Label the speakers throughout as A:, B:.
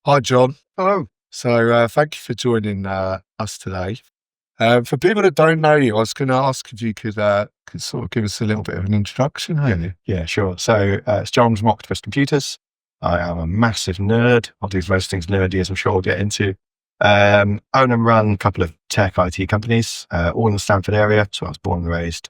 A: Hi, John.
B: Hello.
A: So, thank you for joining us today. For people that don't know you, I was going to ask if you could sort of give us a little bit of an introduction, maybe.
B: Yeah, sure. So it's John from Octopus Computers. I am a massive nerd. I'll do most things nerdy, as I'm sure we'll get into. Own and run a couple of tech IT companies, all in the Stamford area. So I was born and raised.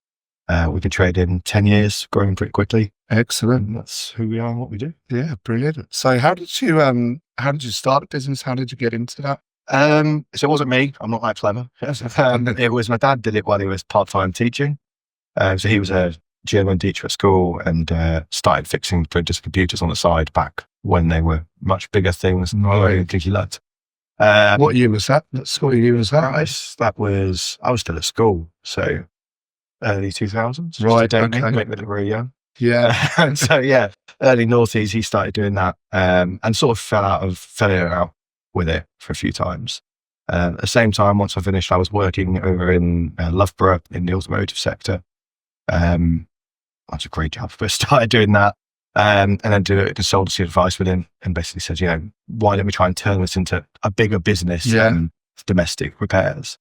B: We've been trading 10 years, growing pretty quickly.
A: Excellent.
B: And that's who we are and what we do.
A: Yeah, brilliant. So, how did you start a business? How did you get into that?
B: So it wasn't me. I'm not that clever. It was my dad did it while he was part-time teaching. So he was a German teacher at school and started fixing printers and computers on the side back when they were much bigger things than I think he loved.
A: What year was that? What year was that?
B: That was, I was still at school, so early 2000s.
A: Right,
B: Don't
A: okay.
B: make me look very young.
A: Yeah.
B: And so yeah, early noughties, he started doing that and sort of fell out with it for a few times. At the same time, once I finished, I was working over in Loughborough in the automotive sector. That's a great job. But I started doing that and then do consultancy advice with him and basically said, why don't we try and turn this into a bigger business than domestic repairs?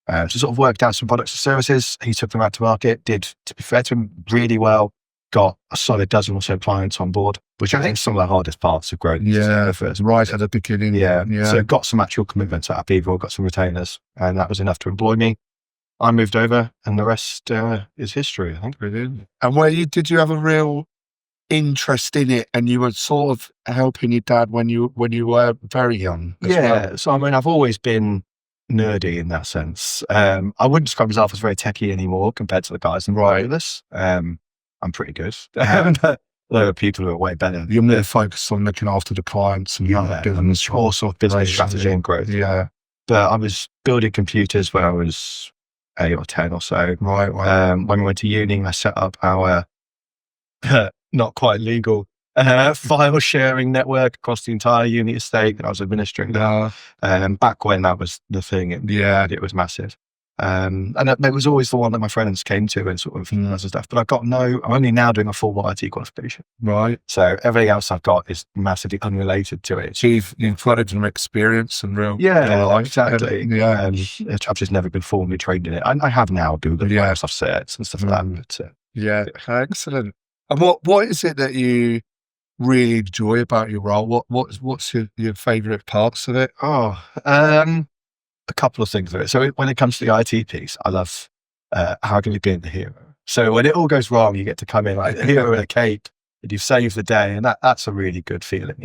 B: So sort of worked out some products and services. He took them out to market, did, to be fair to him, really well. Got a solid dozen or so clients on board, which I think is some of the hardest parts of growth.
A: Yeah, right at the beginning.
B: Yeah. So got some actual commitments out of people, got some retainers, and that was enough to employ me. I moved over and the rest is history, I think.
A: Brilliant. And did you have a real interest in it, and you were sort of helping your dad when you were very young as well?
B: So I mean, I've always been nerdy in that sense. I wouldn't describe myself as very techie anymore compared to the guys involved with us. I'm pretty good. But there are people who are way better.
A: You're more focused on looking after the clients and business,
B: all sort of business strategy and growth.
A: Yeah.
B: But I was building computers when I was 8 or 10 or so.
A: Right.
B: When we went to uni, I set up our not quite legal file sharing network across the entire uni estate that I was administering. Back when that was the thing, it was massive. And it was always the one that my friends came to and sort of and stuff. But I'm only now doing a full IT qualification.
A: Right.
B: So everything else I've got is massively unrelated to it.
A: So you've flooded some experience and real life.
B: Exactly. I've just never been formally trained in it. I have now Googled Microsoft certs and stuff like that. But,
A: excellent. And what is it that you really enjoy about your role? What's your favourite parts of it?
B: A couple of things of it. So when it comes to the IT piece, I love how can you being the hero. So when it all goes wrong, you get to come in like a hero in a cape and you've saved the day, and that's a really good feeling.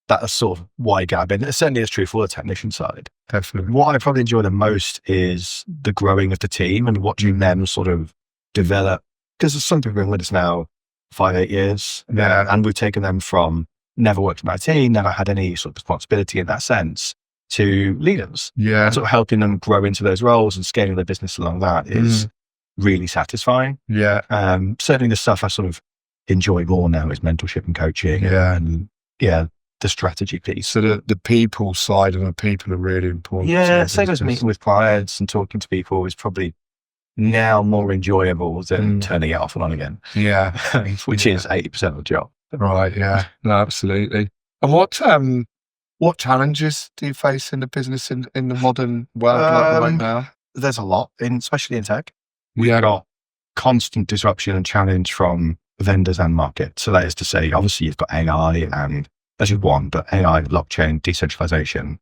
B: That's sort of why you get in. It certainly is true for the technician side.
A: Definitely.
B: What I probably enjoy the most is the growing of the team and watching them sort of develop. Because there's some people been with us now 5-8 years, and we've taken them from never worked in IT, never had any sort of responsibility in that sense, to leaders. And sort of helping them grow into those roles and scaling their business along that is really satisfying. Certainly the stuff I sort of enjoy more now is mentorship and coaching and the strategy piece.
A: So the people side of the people are really important.
B: Same as meeting with clients and talking to people is probably now more enjoyable than turning it off and on again. Which is 80% of the job.
A: Right. Yeah. No, absolutely. And what challenges do you face in the business in the modern world like now?
B: There's a lot, especially in tech. We've got constant disruption and challenge from vendors and market. So that is to say, obviously you've got AI and that's just one, but AI, blockchain, decentralization.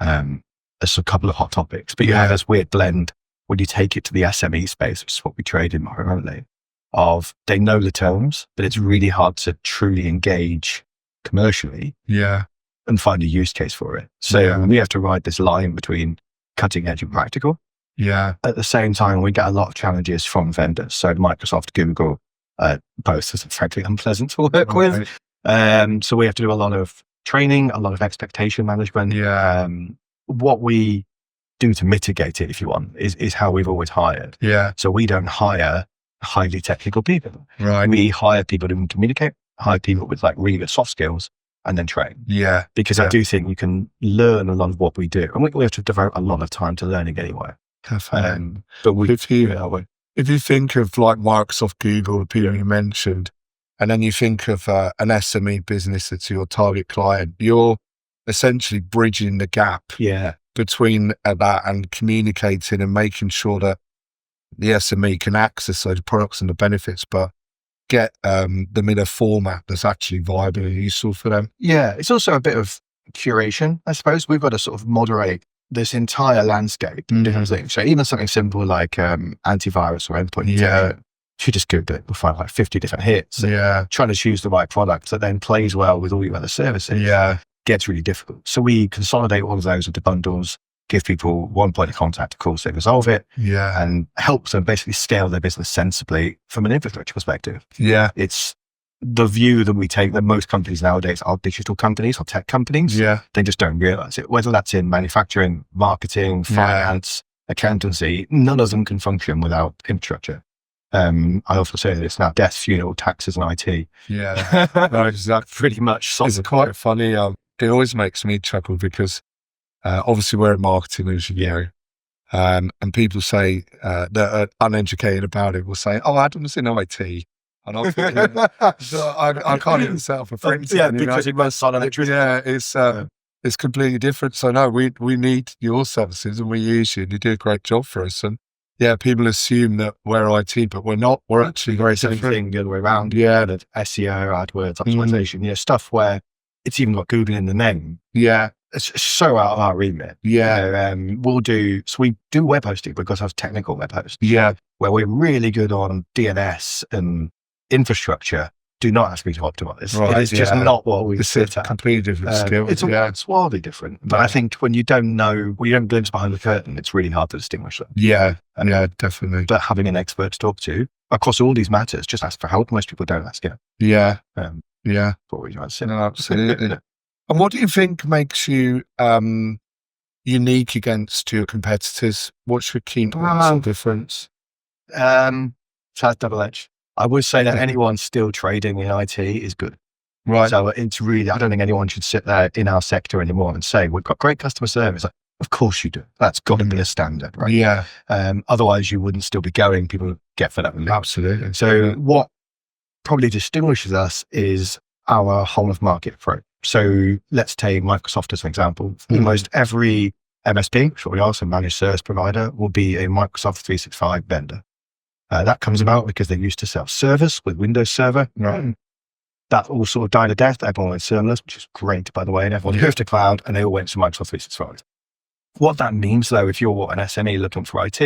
B: There's a couple of hot topics, but you have this weird blend when you take it to the SME space, which is what we trade in primarily, of they know the terms, but it's really hard to truly engage commercially. And find a use case for it. So we have to ride this line between cutting edge and practical. At the same time, we get a lot of challenges from vendors. So Microsoft, Google, both are frankly unpleasant to work with. So we have to do a lot of training, a lot of expectation management. What we do to mitigate it, if you want, is how we've always hired. So we don't hire highly technical people. We hire people who can communicate, hire people with like really good soft skills, and then train. Because I do think you can learn a lot of what we do. And we have to devote a lot of time to learning anyway.
A: But if you think of like Microsoft, Google, the people you mentioned, and then you think of an SME business that's your target client, you're essentially bridging the gap between that and communicating and making sure that the SME can access those products and the benefits, but get them in a format that's actually viable and useful for them.
B: Yeah, it's also a bit of curation, I suppose. We've got to sort of moderate this entire landscape. Different things. So even something simple like antivirus or endpoint detection, you just Google it, we'll find like 50 different hits. Trying to choose the right product that then plays well with all your other services gets really difficult. So we consolidate all of those into bundles, give people one point of contact, of course, they resolve it, and help them basically scale their business sensibly from an infrastructure perspective. It's the view that we take that most companies nowadays are digital companies or tech companies. They just don't realize it. Whether that's in manufacturing, marketing, finance, accountancy, none of them can function without infrastructure. I often say that it's now death, funeral, taxes, and IT.
A: No, exactly.
B: Pretty much.
A: It's quite funny. It always makes me chuckle because obviously we're in marketing, as you know, and people say that are uneducated about it will say, "Oh, Adam's in IT." And I'm thinking, I can't even set up a printer.
B: Because it runs on electricity.
A: It's completely different. So no, we need your services and we use you and you do a great job for us. And people assume that we're IT, but we're not. We're actually very different.
B: The other way around. That SEO, AdWords, optimization, stuff where it's even got Google in the name. It's so out of our remit. We'll do, so we do web hosting because of technical web hosting. Where we're really good on DNS and infrastructure. Do not ask me to optimize. It's just not what we sit at.
A: Completely different skill.
B: It's wildly different. But I think when you don't know, when you don't glimpse behind the curtain, it's really hard to distinguish them.
A: Definitely.
B: But having an expert to talk to across all these matters, just ask for help. Most people don't ask it. What would you like to say?
A: No, absolutely. And what do you think makes you unique against your competitors? What's your key points of difference?
B: It's double-edged. I would say that anyone still trading in IT is good. So it's really, I don't think anyone should sit there in our sector anymore and say, we've got great customer service. Like, of course you do. That's got to be a standard, right? Otherwise you wouldn't still be going. People get fed up with it.
A: Absolutely.
B: So what probably distinguishes us is our whole of market approach. So let's take Microsoft as an example. Almost every MSP, which we are, so managed service provider, will be a Microsoft 365 vendor. That comes about because they used to sell servers with Windows Server. That all sort of died a death. Everyone went serverless, which is great, by the way. And everyone moved to cloud and they all went to Microsoft 365. What that means, though, if you're an SME looking for IT,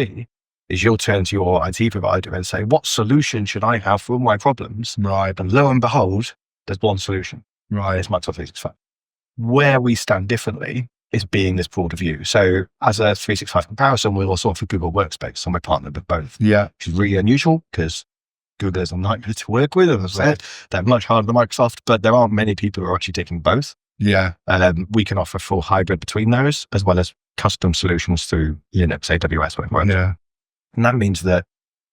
B: is you'll turn to your IT provider and say, what solution should I have for all my problems? And lo and behold, there's one solution. It's Microsoft 365. Where we stand differently is being this broader view. So as a 365 comparison, we'll also offer Google Workspace, and we're partnered with both. Which is really unusual because Google is a nightmare to work with. As I said, they're much harder than Microsoft, but there aren't many people who are actually taking both. We can offer full hybrid between those, as well as custom solutions through Linux, AWS, whatever. And that means that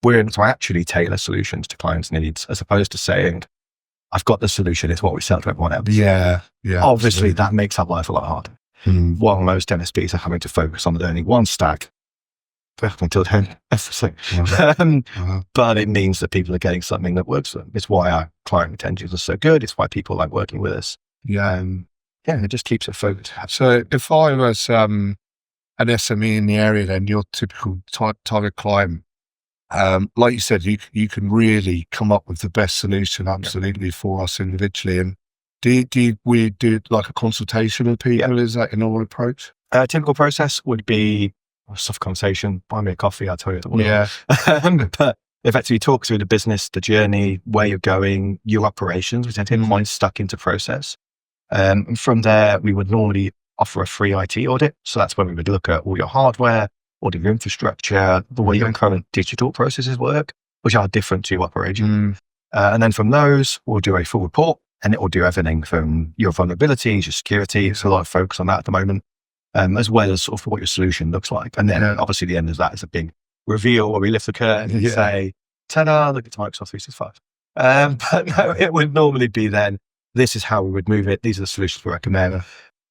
B: we're able to actually tailor solutions to clients' needs, as opposed to saying, I've got the solution, it's what we sell to everyone else. Obviously, absolutely. That makes our life a lot harder. While most MSPs are having to focus on learning one stack until then, but it means that people are getting something that works for them. It's why our client retentions are so good. It's why people like working with us. It just keeps it focused.
A: So if I was an SME in the area, then your typical target client, like you said, you can really come up with the best solution absolutely for us individually. And we do like a consultation with people? Is that your normal approach?
B: A typical process would be a soft conversation, buy me a coffee, I'll tell you. But effectively talk through the business, the journey, where you're going, your operations, which I think might stuck into process. And from there, we would normally offer a free IT audit. So that's when we would look at all your hardware, all your infrastructure, the way your current digital processes work, which are different to your operation. And then from those, we'll do a full report. And it will do everything from your vulnerabilities, your security. It's a lot of focus on that at the moment, as well as sort of what your solution looks like. And then obviously the end of that is a big reveal where we lift the curtain and say, ta-da, look at Microsoft 365. But no, it would normally be then, this is how we would move it. These are the solutions we recommend.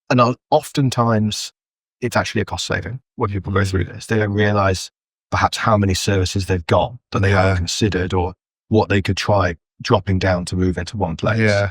B: And oftentimes it's actually a cost saving when people go through this. They don't realize perhaps how many services they've got that they haven't considered or what they could try dropping down to move into one place.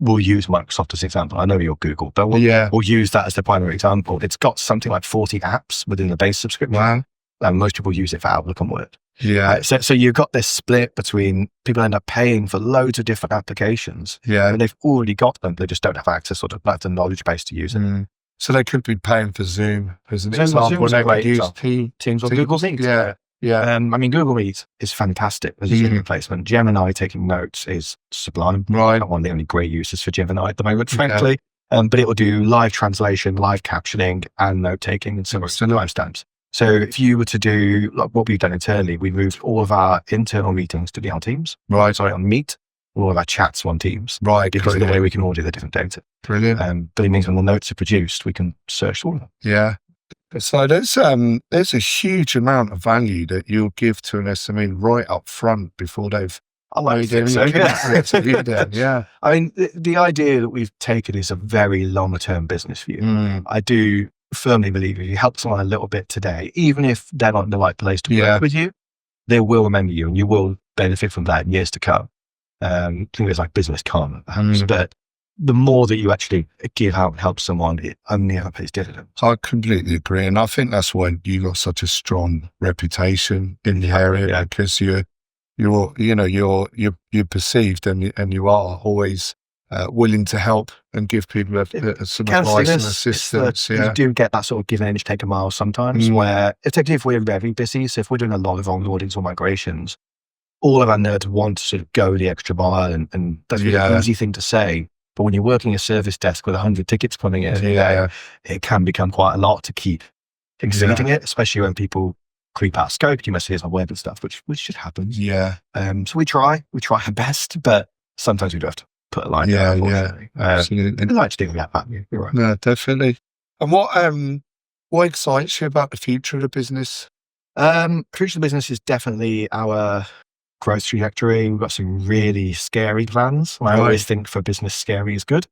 B: we'll use Microsoft as an example. I know you're Google, but we'll use that as the primary example. It's got something like 40 apps within the base subscription.
A: Wow.
B: And most people use it for Outlook and Word.
A: Yeah.
B: So you've got this split between people end up paying for loads of different applications.
A: Yeah.
B: And they've already got them. They just don't have access sort of like the knowledge base to use it.
A: So they could be paying for Zoom as an
B: Zoom
A: example.
B: is a great
A: use
B: example. Teams or Google Meet.
A: Yeah. Yeah.
B: I mean, Google Meet is fantastic as a Zoom replacement. Gemini taking notes is sublime.
A: Right.
B: Not one of the only great uses for Gemini at the moment, frankly. But it will do live translation, live captioning, and note taking and similar timestamps. So if you were to do like what we've done internally, we moved all of our internal meetings to be on Teams.
A: Right.
B: Sorry, on Meet. All of our chats on Teams.
A: Right.
B: Because of the way we can order the different data.
A: Brilliant.
B: But it means when the notes are produced, we can search all of them.
A: Yeah. So there's a huge amount of value that you'll give to an SME right up front before they've.
B: I like it. So,
A: yeah.
B: I mean, the idea that we've taken is a very long-term business view. I do firmly believe if you help someone a little bit today, even if they're not in the right place to work with you, they will remember you and you will benefit from that in years to come. I think it's like business karma, perhaps, but the more that you actually give out and help someone, it only ever pays dividends.
A: I completely agree. And I think that's why you got such a strong reputation in the area, because you're perceived and you are always willing to help and give people some advice and assistance.
B: You do get that sort of give an inch, take a mile sometimes, where if we're very busy, so if we're doing a lot of onboardings or migrations, all of our nerds want to sort of go the extra mile, and that's really an easy thing to say. But when you're working a service desk with 100 tickets coming in, it can become quite a lot to keep exceeding it, especially when people creep out of scope. You must see our web and stuff, which just happens.
A: Yeah.
B: So we try our best, but sometimes we do have to put a line down, unfortunately.
A: Absolutely.
B: I'd like to think about that. You're right.
A: No, definitely. And what excites you about the future of the business?
B: Future of the business is definitely our growth trajectory. We've got some really scary plans. I always think for business, scary is good.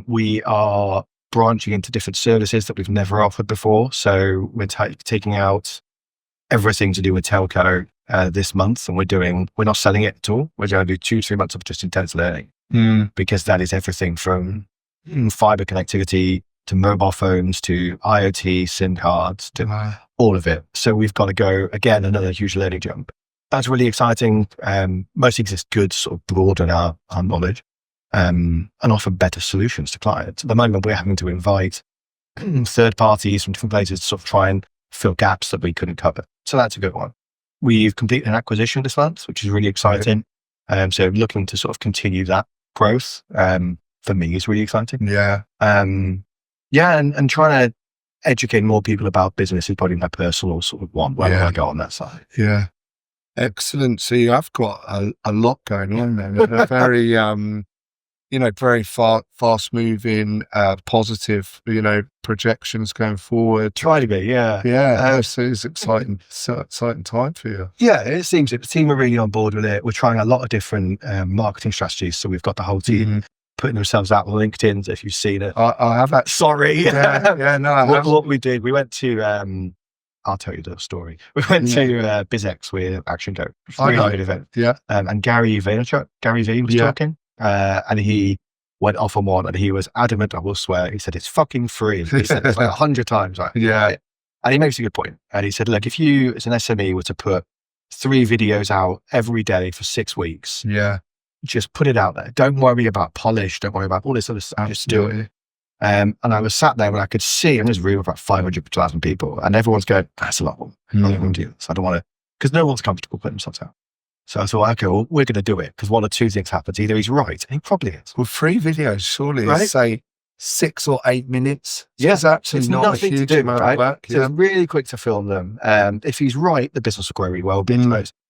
B: We are branching into different services that we've never offered before. So we're taking out everything to do with telco this month, and we're not selling it at all. We're going to do 2-3 months of just intense learning, because that is everything from fiber connectivity to mobile phones to IoT, SIM cards, to all of it. So we've got to go again, another huge learning jump. That's really exciting. Mostly because it's good to sort of broaden our knowledge and offer better solutions to clients. At the moment, we're having to invite third parties from different places to sort of try and fill gaps that we couldn't cover. So that's a good one. We've completed an acquisition this month, which is really exciting. So looking to sort of continue that growth, for me, is really exciting.
A: Yeah.
B: And trying to educate more people about business is probably my personal sort of one where I go on that side.
A: Yeah. Excellent. So you have got a lot going on there. Very, very fast moving, positive, projections going forward.
B: Try to be, yeah.
A: Yeah. So it's exciting time for you.
B: Yeah, it seems it. The team are really on board with it. We're trying a lot of different marketing strategies. So we've got the whole team putting themselves out on LinkedIn. If you've seen it,
A: I have that.
B: Sorry.
A: No.
B: What we did, we went to, I'll tell you the story. We went to BizX with Action Go. Really good event.
A: Yeah.
B: And Gary V was talking, and he went off on one, and he was adamant, I will swear, he said, it's fucking free. He said it's like 100 times. Right?
A: Yeah.
B: And he makes a good point. And he said, look, if you as an SME were to put 3 videos out every day for 6 weeks, just put it out there. Don't worry about polish. Don't worry about all this other stuff. Just do it. And I was sat there and I could see in this room of about 500,000 people, and everyone's going, that's a lot more. I'm not going to do this. I don't want to, because no one's comfortable putting themselves out. So I thought, okay, well, we're going to do it, because one of two things happens. Either he's right, and he probably is.
A: Well, 3 videos, surely, say 6 or 8 minutes.
B: Yeah,
A: it's absolutely not
B: nothing
A: a huge
B: to do,
A: amount
B: right?
A: of work.
B: So it's really quick to film them. If he's right, the business will grow really well.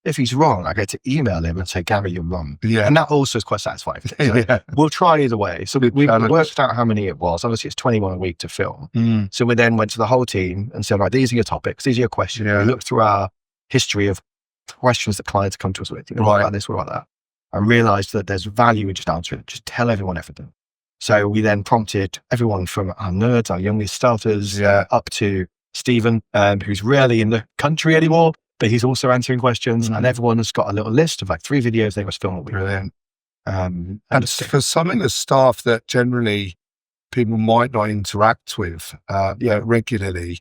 B: If he's wrong, I get to email him and say, Gary, you're wrong.
A: Yeah.
B: And that also is quite satisfying. So we'll try either way. So we worked out how many it was. Obviously, it's 21 a week to film. So we then went to the whole team and said, right, these are your topics. These are your questions. We looked through our history of questions that clients come to us with. What about this, what about that? I realized that there's value in just answering. Just tell everyone everything. So we then prompted everyone from our nerds, our youngest starters, up to Stephen, who's rarely in the country anymore, but he's also answering questions. And everyone has got a little list of like 3 videos they must film a week.
A: Brilliant. And for some of the staff that generally people might not interact with regularly,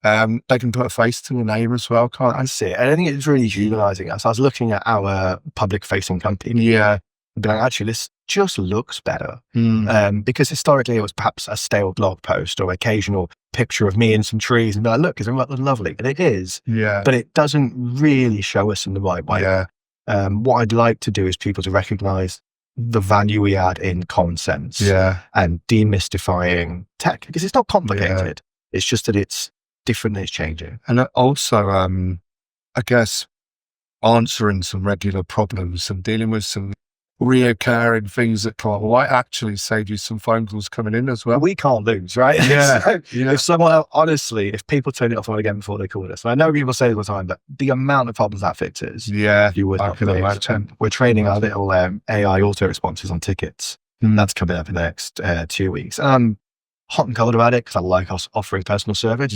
A: they can put a face to the name as well, can't they?
B: That's it. And I think it's really humanizing us. I was looking at our public facing company. And being like, actually, this just looks better. Because historically it was perhaps a stale blog post or occasional picture of me in some trees and be like, look, isn't that lovely? And it is. But it doesn't really show us in the right way. What I'd like to do is people to recognize the value we add in common sense and demystifying tech, because it's not complicated. It's just that it's different and it's changing.
A: And also, I guess, answering some regular problems and dealing with some reoccurring things that might actually save you some phone calls coming in as well.
B: We can't lose, right? If someone, honestly, if people turn it off again before they call us, and I know people say it all the time, but the amount of problems that fixes, you would not believe. We're training our little AI auto responses on tickets. That's coming up in the next 2 weeks. I'm hot and cold about it because I like us offering personal service.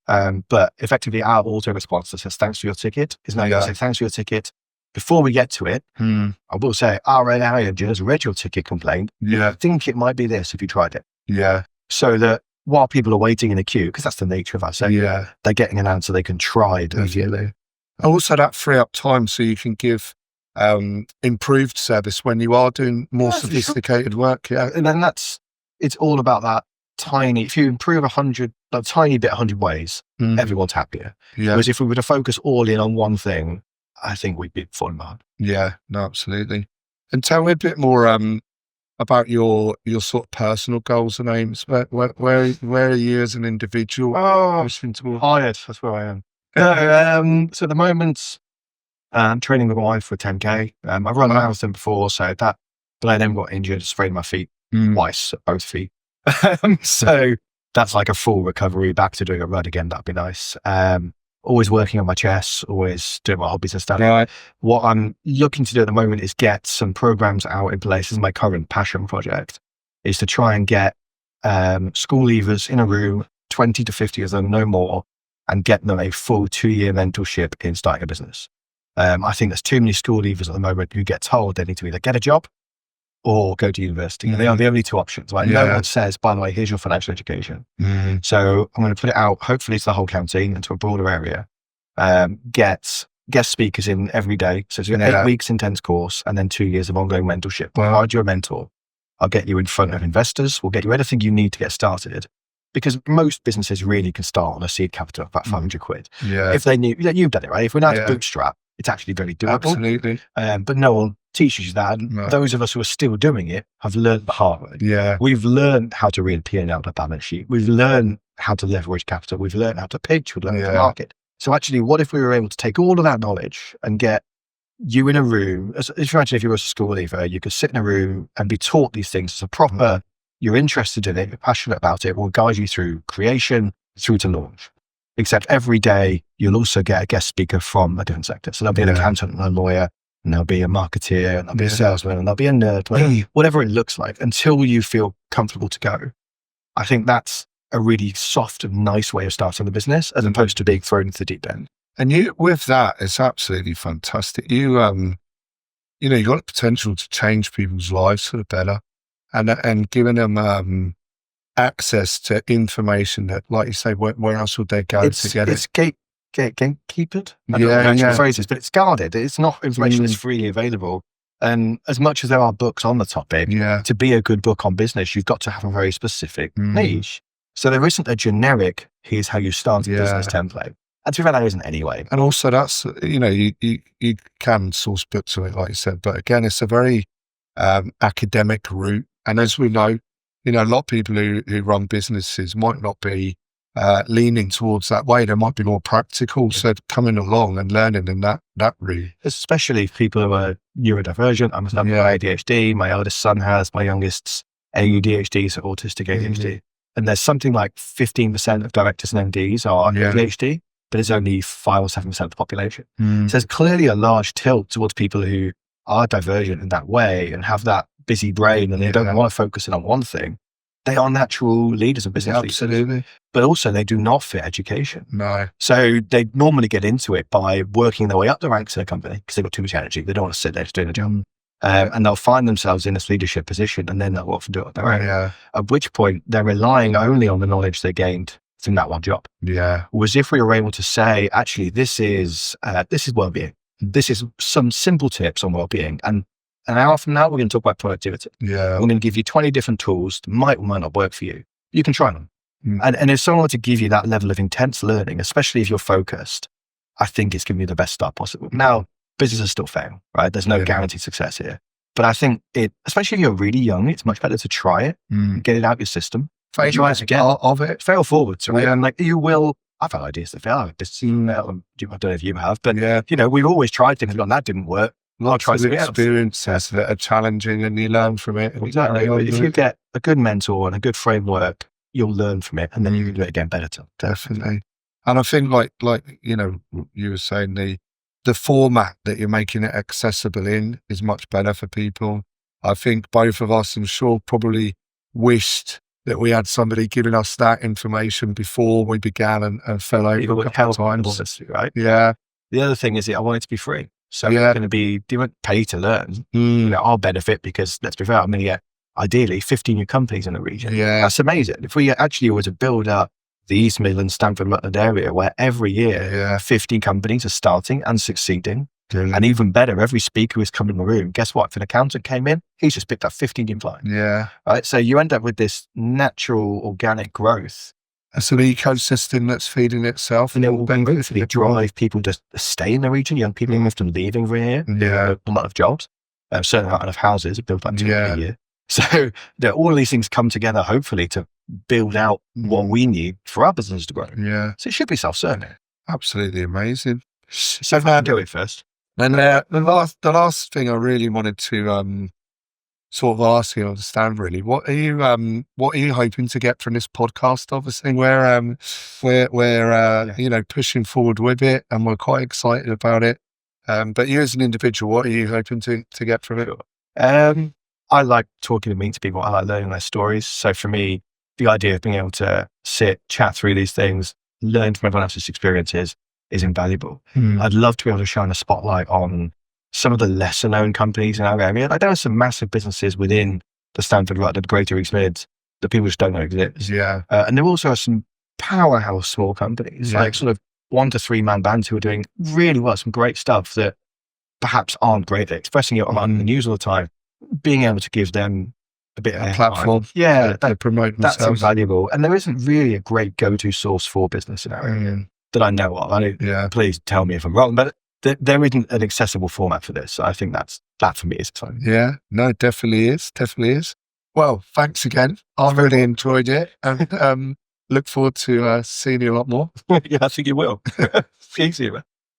B: But effectively, our auto response that says thanks for your ticket is now going to say thanks for your ticket. Before we get to it, I will say our AI engine has read your ticket complaint. I think it might be this if you tried it. So that while people are waiting in a queue, because that's the nature of our sector, they're getting an answer they can try immediately.
A: Also, that free up time so you can give improved service when you are doing more sophisticated work.
B: And then it's all about that tiny, if you improve a tiny bit 100 ways, everyone's happier. Whereas if we were to focus all in on one thing, I think we'd be falling behind.
A: No, absolutely. And tell me a bit more about your sort of personal goals and aims. Where are you as an individual?
B: Hired. That's where I am. So at the moment, I'm training with my wife for 10K. I've run a marathon before, but I then got injured, sprained my feet twice, both feet. So that's like a full recovery, back to doing a run again. That'd be nice. Always working on my chess, always doing my hobbies and stuff. What I'm looking to do at the moment is get some programs out in place. This is my current passion project, is to try and get school leavers in a room, 20 to 50 of them, no more, and get them a full 2-year mentorship in starting a business. I think there's too many school leavers at the moment who get told they need to either get a job or go to university. And they are the only two options. Right? No one says, by the way, here's your financial education. So I'm going to put it out, hopefully to the whole county and to a broader area. Get guest speakers in every day. So it's an 8 weeks intense course and then 2 years of ongoing mentorship. I'll provide you a mentor. I'll get you in front of investors. We'll get you anything you need to get started. Because most businesses really can start on a seed capital of about 500 quid. If they knew, you've done it, right? If we're not to bootstrap, it's actually very doable.
A: Absolutely.
B: But no one teaches you that. And those of us who are still doing it have learned the hard way. We've learned how to read P&L on a balance sheet. We've learned how to leverage capital. We've learned how to pitch. We've learned how to market. So actually, what if we were able to take all of that knowledge and get you in a room? Imagine if you were a school leaver, you could sit in a room and be taught these things as a proper, you're interested in it, you're passionate about it, will guide you through creation, through to launch. Except every day, you'll also get a guest speaker from a different sector. So there'll be an accountant and a lawyer, and there'll be a marketeer, and there'll be a salesman, and there'll be a nerd, whatever it looks like, until you feel comfortable to go. I think that's a really soft and nice way of starting the business, as opposed to being thrown into the deep end.
A: And with that, it's absolutely fantastic. You got the potential to change people's lives for the better, and giving them access to information that, like you say, where else would they go to get it?
B: It's gatekeepered. I don't know the actual phrases, but it's guarded. It's not information that's freely available. And as much as there are books on the topic, to be a good book on business, you've got to have a very specific niche. So there isn't a generic, here's how you start a business template. And to be fair, there isn't anyway.
A: And also that's, you can source books of it, like you said, but again, it's a very academic route. And as we know, a lot of people who run businesses might not be leaning towards that way. They might be more practical. So coming along and learning in that route.
B: Especially people who are neurodivergent. I'm ADHD. My eldest son has, my youngest's ADHD, so autistic ADHD. And there's something like 15% of directors and MDs are ADHD, but it's only 5 or 7% of the population. So there's clearly a large tilt towards people who are divergent in that way and have that busy brain, and they don't want to focus in on one thing. They are natural leaders of business.
A: Absolutely.
B: But also they do not fit education.
A: No.
B: So they normally get into it by working their way up the ranks in a company because they've got too much energy. They don't want to sit there just doing a job. and they'll find themselves in this leadership position, and then they'll often do it on their own.
A: Yeah.
B: At which point they're relying only on the knowledge they gained from that one job.
A: Yeah.
B: Whereas if we were able to say, actually, this is well-being. This is some simple tips on well-being. And an hour from now, we're going to talk about productivity.
A: Yeah.
B: We're going to give you 20 different tools that might or might not work for you. You can try them. And if someone were to give you that level of intense learning, especially if you're focused, I think it's giving you the best start possible. Now, businesses still fail, right? There's no guaranteed success here. But I think especially if you're really young, it's much better to try it, get it out of your system.
A: Try it again. Of it.
B: Fail forwards, right? And like you will, I've had ideas that fail. I don't know if you have, but we've always tried things and that didn't work.
A: Lots of experiences that are challenging and you learn from it.
B: Exactly. If you get a good mentor and a good framework, you'll learn from it and then you can do it again better.
A: Definitely. And I think like you were saying, the format that you're making it accessible in is much better for people. I think both of us, I'm sure, probably wished that we had somebody giving us that information before we began and fell over a couple of times.
B: Right?
A: Yeah.
B: The other thing is I want it to be free. So it's going to be, do you want to pay to learn? I'll benefit because, let's be fair, I'm going to get ideally 50 new companies in the region.
A: Yeah.
B: That's amazing. If we actually were to build up the East Midlands, Stamford, Rutland area where every year 50 companies are starting and succeeding. And even better, every speaker who's come in the room, guess what? If an accountant came in, he's just picked up 15 new clients.
A: Yeah.
B: Right. So you end up with this natural organic growth.
A: It's an ecosystem that's feeding itself.
B: And it will hopefully drive people to stay in the region. Young people are often leaving over here.
A: Yeah.
B: A lot of jobs. Certain amount of houses are built like 2 a year. So all of these things come together, hopefully, to build out what we need for our business to grow.
A: Yeah.
B: So it should be self-serving.
A: Absolutely amazing.
B: So if I do it first.
A: And the last thing I really wanted to sort of ask you, understand really, what are you hoping to get from this podcast? Obviously, we're pushing forward with it, and we're quite excited about it. But you as an individual, what are you hoping to get from it?
B: I like talking and meeting to people. I like learning their stories. So for me, the idea of being able to sit, chat through these things, learn from everyone else's experiences is invaluable. I'd love to be able to shine a spotlight on some of the lesser known companies in our area. Like there are some massive businesses within the Stamford, the Greater East Mids that people just don't know exist.
A: Yeah.
B: And there also are some powerhouse small companies, like sort of 1 to 3 man bands who are doing really well, some great stuff that perhaps aren't great at expressing it on the news all the time. Being able to give them a bit of a
A: platform.
B: To
A: promote themselves.
B: That's invaluable. And there isn't really a great go-to source for business in our area that I know of. Please tell me if I'm wrong, but there isn't an accessible format for this. So I think that for me is exciting.
A: Yeah, no, definitely is. Well, thanks again. I've really enjoyed it and look forward to seeing you a lot more.
B: Yeah, I think you will. See you.